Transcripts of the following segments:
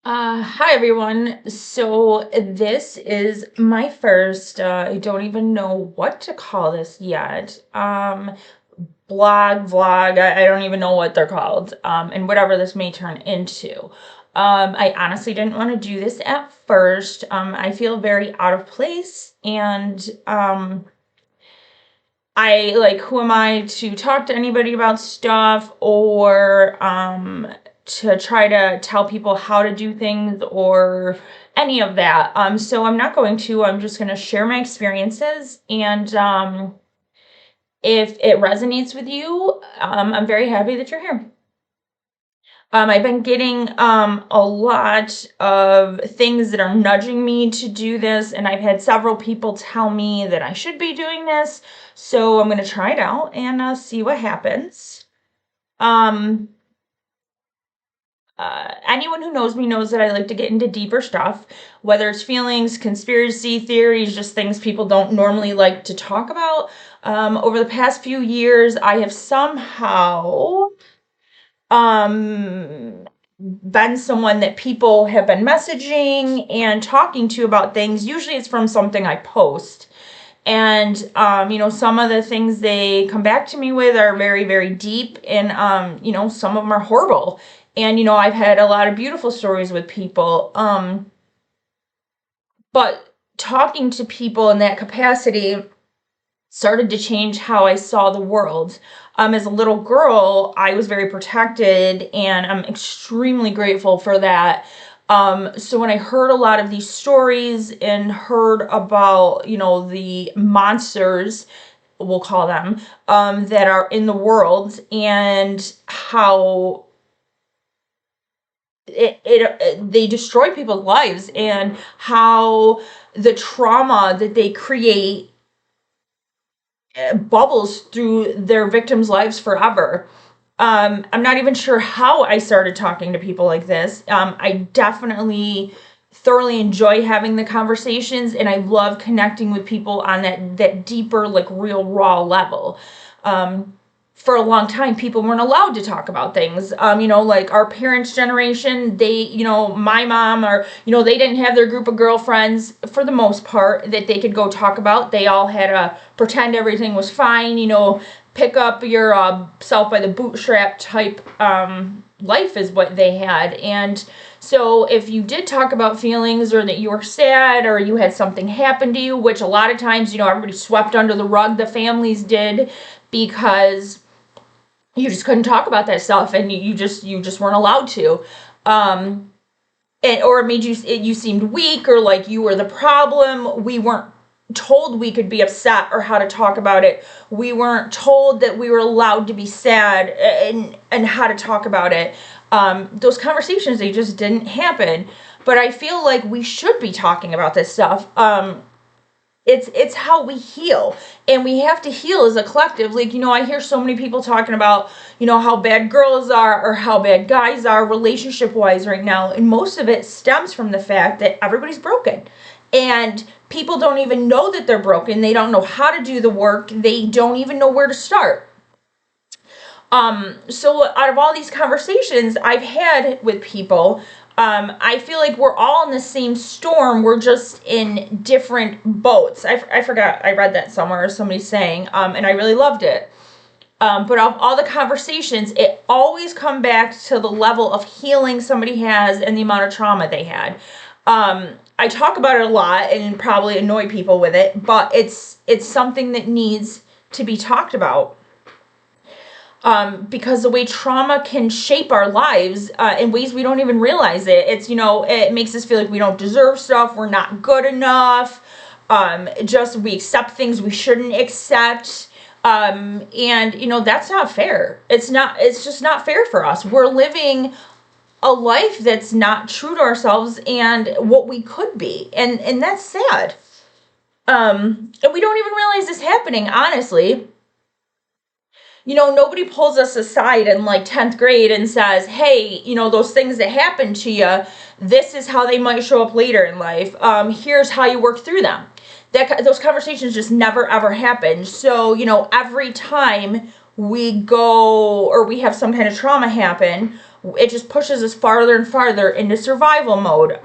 Hi everyone. So this is my first, I don't even know what to call this yet. Blog, vlog, I don't even know what they're called. And whatever this may turn into. I honestly didn't want to do this at first. I feel very out of place and I like, who am I to talk to anybody about stuff or to try to tell people how to do things or any of that. So I'm not going to. I'm just going to share my experiences, and if it resonates with you, I'm very happy that you're here. I've been getting a lot of things that are nudging me to do this, and I've had several people tell me that I should be doing this. So I'm going to try it out and see what happens. Um, Anyone who knows me knows that I like to get into deeper stuff, whether it's feelings, conspiracy theories, just things people don't normally like to talk about. Over the past few years, I have somehow been someone that people have been messaging and talking to about things. Usually it's from something I post. And, some of the things they come back to me with are very, very deep. And, some of them are horrible. And, I've had a lot of beautiful stories with people. But talking to people in that capacity started to change how I saw the world. As a little girl, I was very protected, and I'm extremely grateful for that. So when I heard a lot of these stories and heard about, the monsters, we'll call them, that are in the world and how they destroy people's lives and how the trauma that they create bubbles through their victims' lives forever. I'm not even sure how I started talking to people like this. I definitely thoroughly enjoy having the conversations, and I love connecting with people on that deeper, like real raw level. For a long time, people weren't allowed to talk about things. Like our parents' generation, my mom, or, they didn't have their group of girlfriends for the most part that they could go talk about. They all had to pretend everything was fine, pick up your self by the bootstrap type life is what they had. And so if you did talk about feelings or that you were sad or you had something happen to you, which a lot of times, everybody swept under the rug, the families did, because you just couldn't talk about that stuff, and you just weren't allowed to. Or it made you seemed weak, or like you were the problem. We weren't told we could be upset or how to talk about it. We weren't told that we were allowed to be sad and how to talk about it. Those conversations, they just didn't happen. But I feel like we should be talking about this stuff. It's how we heal, and we have to heal as a collective. Like, I hear so many people talking about, how bad girls are or how bad guys are relationship wise right now, and most of it stems from the fact that everybody's broken, and people don't even know that they're broken. They don't know how to do the work. They don't even know where to start. So out of all these conversations I've had with people, I feel like we're all in the same storm. We're just in different boats. I forgot, I read that somewhere, somebody saying, and I really loved it. But of all the conversations, it always come back to the level of healing somebody has and the amount of trauma they had. I talk about it a lot and probably annoy people with it, but it's something that needs to be talked about. Because the way trauma can shape our lives in ways we don't even realize it. It makes us feel like we don't deserve stuff, we're not good enough, just we accept things we shouldn't accept. And that's not fair. It's just not fair for us. We're living a life that's not true to ourselves and what we could be. And that's sad. And we don't even realize this happening, honestly. Nobody pulls us aside in like 10th grade and says, hey, those things that happened to you, this is how they might show up later in life. Here's how you work through them. Those conversations just never ever happened. So, every time we go, or we have some kind of trauma happen, it just pushes us farther and farther into survival mode.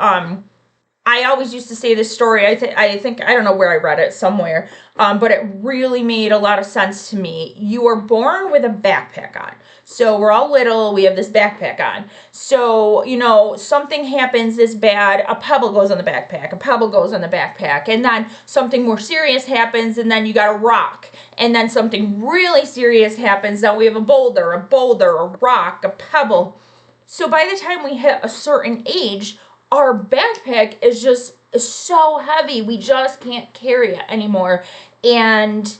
I always used to say this story. I think I don't know where I read it, somewhere, but it really made a lot of sense to me. You are born with a backpack on. So we're all little. We have this backpack on. So, something happens this bad. A pebble goes on the backpack. A pebble goes on the backpack. And then something more serious happens, and then you got a rock. And then something really serious happens. Now we have a boulder, a rock, a pebble. So by the time we hit a certain age, our backpack is just so heavy, we just can't carry it anymore. And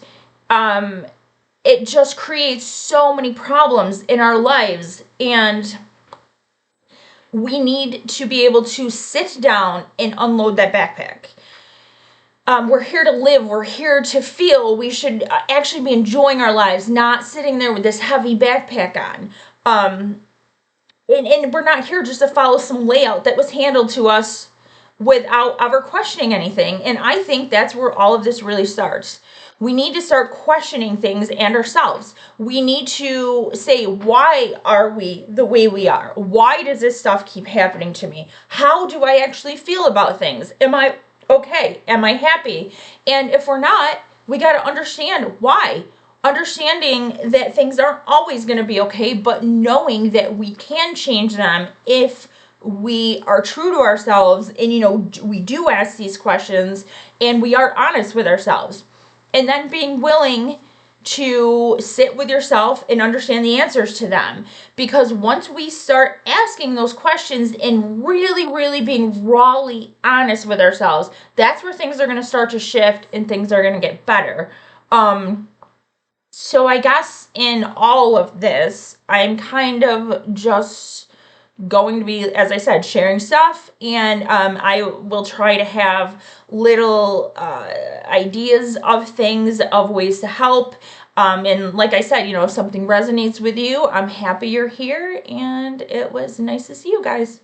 it just creates so many problems in our lives. And we need to be able to sit down and unload that backpack. We're here to live. We're here to feel. We should actually be enjoying our lives, not sitting there with this heavy backpack on. And we're not here just to follow some layout that was handled to us without ever questioning anything. And I think that's where all of this really starts. We need to start questioning things and ourselves. We need to say, why are we the way we are? Why does this stuff keep happening to me? How do I actually feel about things? Am I okay? Am I happy? And if we're not, we got to understand why. Understanding that things aren't always going to be okay, but knowing that we can change them if we are true to ourselves and, we do ask these questions and we are honest with ourselves. And then being willing to sit with yourself and understand the answers to them. Because once we start asking those questions and really, really being rawly honest with ourselves, that's where things are going to start to shift and things are going to get better. So I guess in all of this, I'm kind of just going to be, as I said, sharing stuff, and I will try to have little ideas of things, of ways to help. And like I said, if something resonates with you, I'm happy you're here, and it was nice to see you guys.